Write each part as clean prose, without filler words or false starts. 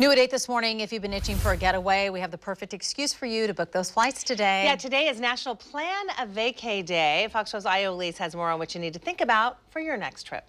New at 8 this morning, if you've been itching for a getaway, we have the perfect excuse for you to book those flights today. Yeah, today is National Plan a Vacay Day. Fox 12's Io Elise has more on what you need to think about for your next trip.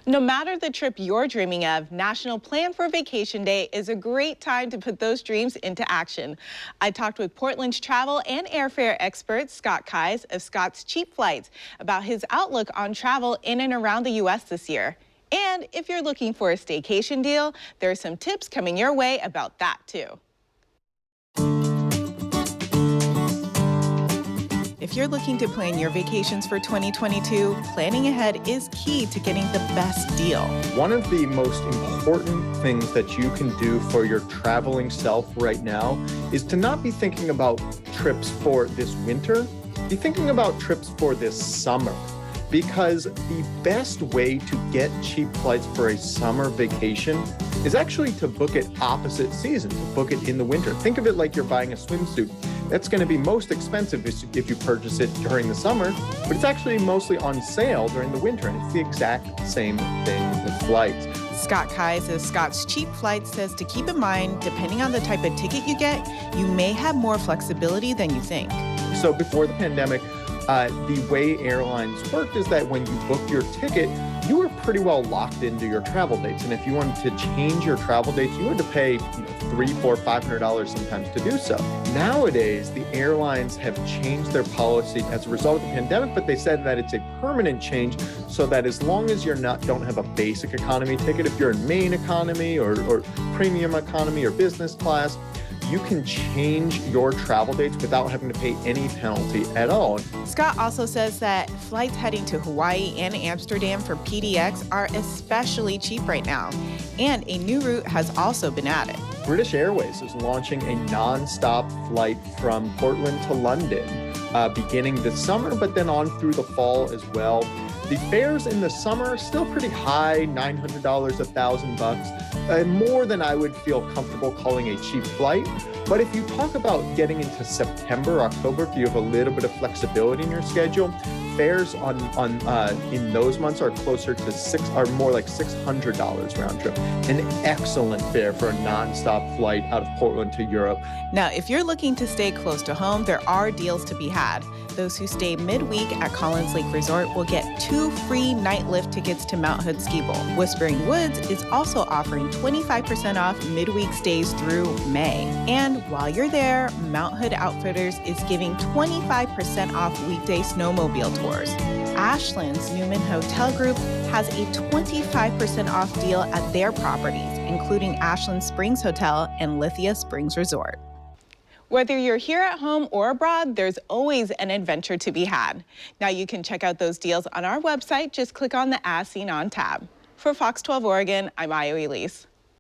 No matter the trip you're dreaming of, National Plan for Vacation Day is a great time to put those dreams into action. I talked with Portland's travel and airfare expert, Scott Keyes of Scott's Cheap Flights, about his outlook on travel in and around the U.S. this year. And if you're looking for a staycation deal, there are some tips coming your way about that too. If you're looking to plan your vacations for 2022, planning ahead is key to getting the best deal. One of the most important things that you can do for your traveling self right now is to not be thinking about trips for this winter, be thinking about trips for this summer. Because the best way to get cheap flights for a summer vacation is actually to book it opposite season, to book it in the winter. Think of it like you're buying a swimsuit. That's going to be most expensive if you purchase it during the summer, but it's actually mostly on sale during the winter, and it's the exact same thing with flights. Scott Keyes of Scott's Cheap Flights says to keep in mind, depending on the type of ticket you get, you may have more flexibility than you think. So before the pandemic, the way airlines worked is that when you booked your ticket, you were pretty well locked into your travel dates. And if you wanted to change your travel dates, you had to pay $300, $400, $500 sometimes to do so. Nowadays, the airlines have changed their policy as a result of the pandemic, but they said that it's a permanent change so that as long as don't have a basic economy ticket, if you're in main economy or premium economy or business class, you can change your travel dates without having to pay any penalty at all. Scott also says that flights heading to Hawaii and Amsterdam for PDX are especially cheap right now, and a new route has also been added. British Airways is launching a non-stop flight from Portland to London beginning this summer, but then on through the fall as well. The fares in the summer are still pretty high, $900, $1,000, more than I would feel comfortable calling a cheap flight. But if you talk about getting into September, October, if you have a little bit of flexibility in your schedule, fares in those months are closer to more like $600 round trip. An excellent fare for a nonstop flight out of Portland to Europe. Now, if you're looking to stay close to home, there are deals to be had. Those who stay midweek at Collins Lake Resort will get 2 free night lift tickets to Mount Hood Ski Bowl. Whispering Woods is also offering 25% off midweek stays through May. And while you're there, Mount Hood Outfitters is giving 25% off weekday snowmobile tours. Ashland's Newman Hotel Group has a 25% off deal at their properties, including Ashland Springs Hotel and Lithia Springs Resort. Whether you're here at home or abroad, there's always an adventure to be had. Now you can check out those deals on our website. Just click on the As Seen On tab. For Fox 12 Oregon, I'm Io Elise.